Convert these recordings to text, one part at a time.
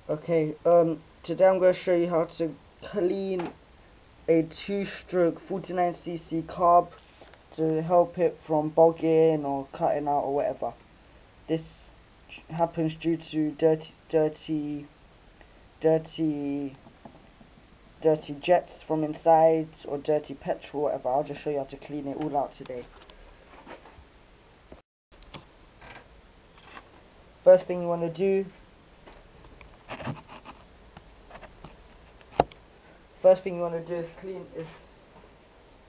Okay, today I'm going to show you how to clean a 2-stroke 49cc carb to help it from bogging or cutting out or whatever. This happens due to dirty jets from inside or dirty petrol, whatever. I'll just show you how to clean it all out today. First thing you want to do is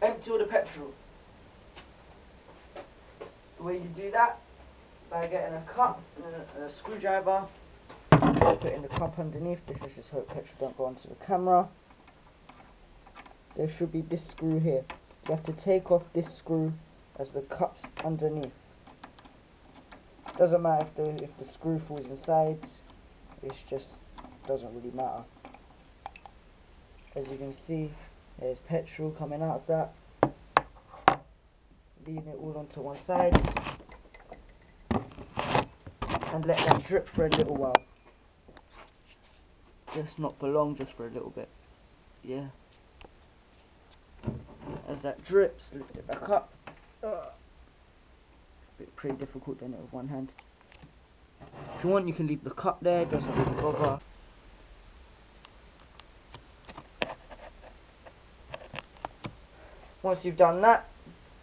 empty all the petrol. The way you do that, by getting a cup and a screwdriver, put in the cup underneath. This is just hope petrol don't go onto the camera. There should be this screw here. You have to take off this screw as the cup's underneath. Doesn't matter if the screw falls inside, it just doesn't really matter. As you can see, there's petrol coming out of that. Leaving it all onto one side and let that drip for a little while. Just not for long, just for a little bit. Yeah. As that drips, lift it back up. Pretty difficult doing it with one hand. If you want, you can leave the cup there, it doesn't really bother. Once you've done that,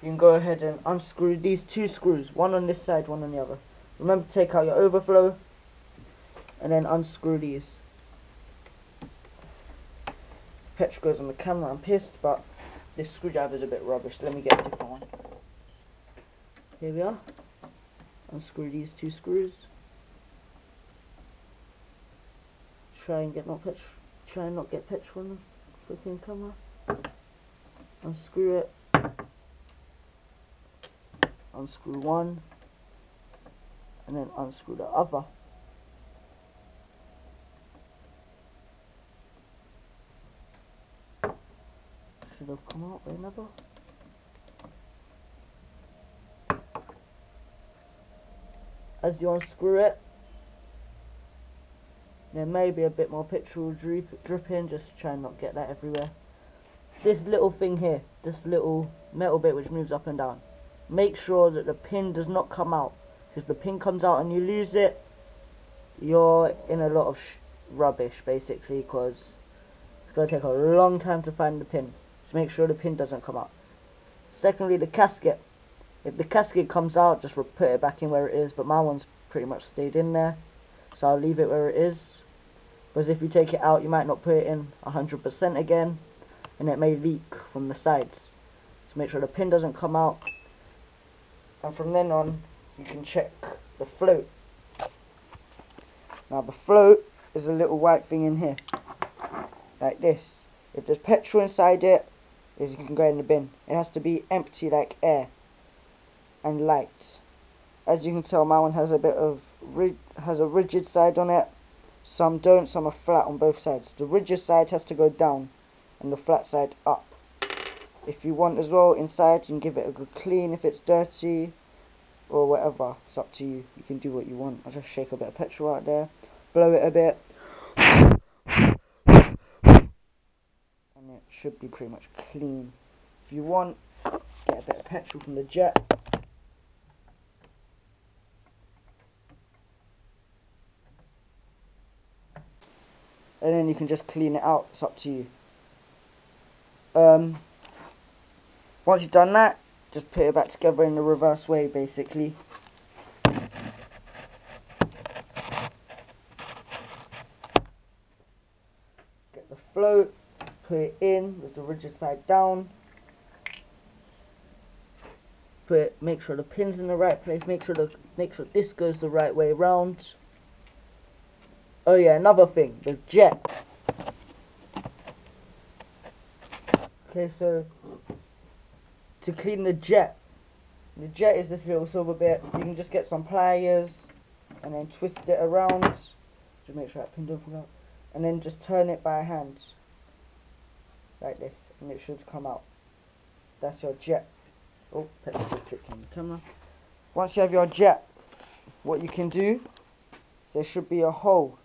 you can go ahead and unscrew these 2 screws, one on this side, one on the other. Remember to take out your overflow and then unscrew these. Petrol goes on the camera, I'm pissed, but this screwdriver is a bit rubbish. Let me get a different one. Here we are. Unscrew these 2 screws. Try and not get petrol on the freaking camera. Unscrew it. Unscrew one. And then unscrew the other. Should have come out by another. As you unscrew it, there may be a bit more petrol dripping, just try and not get that everywhere. This little thing here, this little metal bit which moves up and down, make sure that the pin does not come out. If the pin comes out and you lose it, you're in a lot of rubbish basically, because it's going to take a long time to find the pin. So make sure the pin doesn't come out. Secondly, the gasket. If the gasket comes out, just put it back in where it is, but my one's pretty much stayed in there, so I'll leave it where it is, because if you take it out you might not put it in 100% again and it may leak from the sides. So make sure the pin doesn't come out, and from then on you can check the float. Now the float is a little white thing in here, like this. If there's petrol inside it, you can go in the bin. It has to be empty like air and light. As you can tell, my one has a bit of has a rigid side on it. Some don't, some are flat on both sides. The rigid side has to go down and the flat side up. If you want as well inside, you can give it a good clean if it's dirty or whatever. It's up to you. You can do what you want. I'll just shake a bit of petrol out there, blow it a bit, and it should be pretty much clean. If you want, get a bit of petrol from the jet. And then you can just clean it out. It's up to you. Once you've done that, just put it back together in the reverse way, basically. Get the float, put it in with the rigid side down. Make sure the pin's in the right place. Make sure this goes the right way round. Oh yeah, another thing, the jet. Okay, so to clean the jet is this little silver bit. You can just get some pliers and then twist it around to make sure that pin don't fall out, and then just turn it by hand like this, and it should come out. That's your jet. Oh, petrol just dripped on the camera. Once you have your jet, what you can do, there should be a hole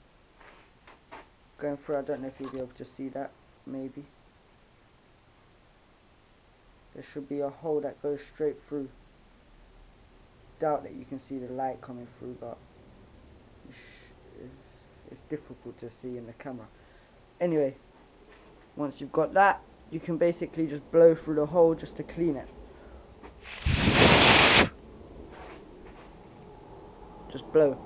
going through. I don't know if you'll be able to see that, maybe. There should be a hole that goes straight through. Doubt that you can see the light coming through, but it's difficult to see in the camera. Anyway, once you've got that, you can basically just blow through the hole just to clean it. Just blow.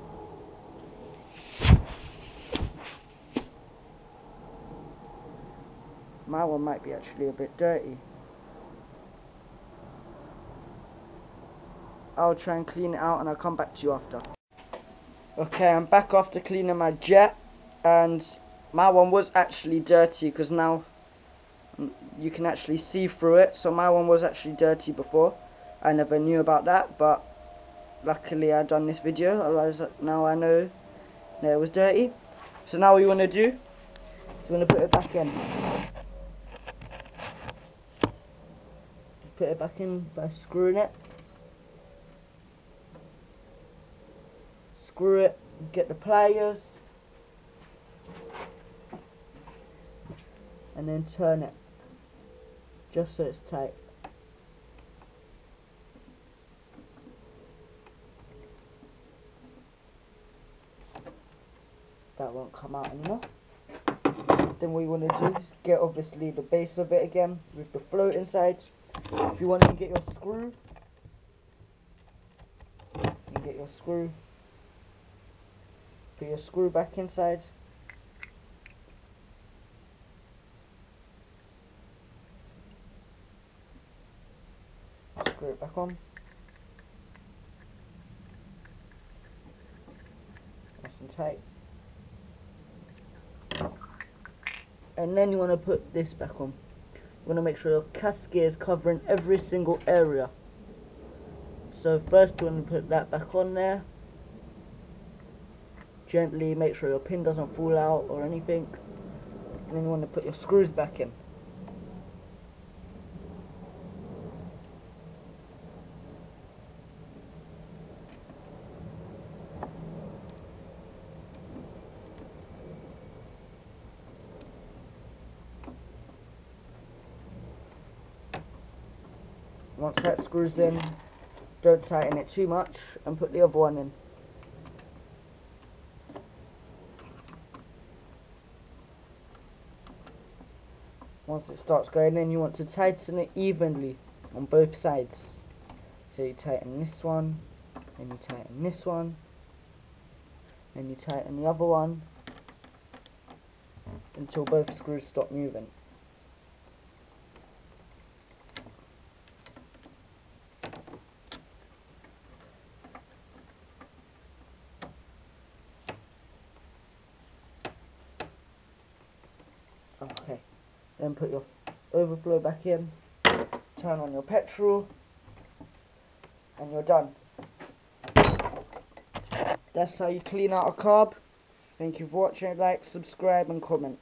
My one might be actually a bit dirty. I'll try and clean it out and I'll come back to you after. Okay, I'm back after cleaning my jet, and my one was actually dirty because now you can actually see through it. So my one was actually dirty before. I never knew about that, but luckily I done this video, otherwise now I know that it was dirty. So now what you want to do, you want to put it back in. Put it back in by screwing it. Screw it, get the pliers, and then turn it, just so it's tight. That won't come out anymore. Then what you want to do is get obviously the base of it again with the float inside. If you want to get your screw, you get your screw. Put your screw back inside. Screw it back on. Nice and tight. And then you want to put this back on. You want to make sure your casket is covering every single area. So first you want to put that back on there. Gently make sure your pin doesn't fall out or anything, and then you want to put your screws back in. Once that screws in, don't tighten it too much and put the other one in. Once it starts going in, you want to tighten it evenly on both sides. So you tighten this one, then you tighten this one, then you tighten the other one, until both screws stop moving. Okay. Then put your overflow back in, turn on your petrol, and you're done. That's how you clean out a carb. Thank you for watching. Like, subscribe and comment.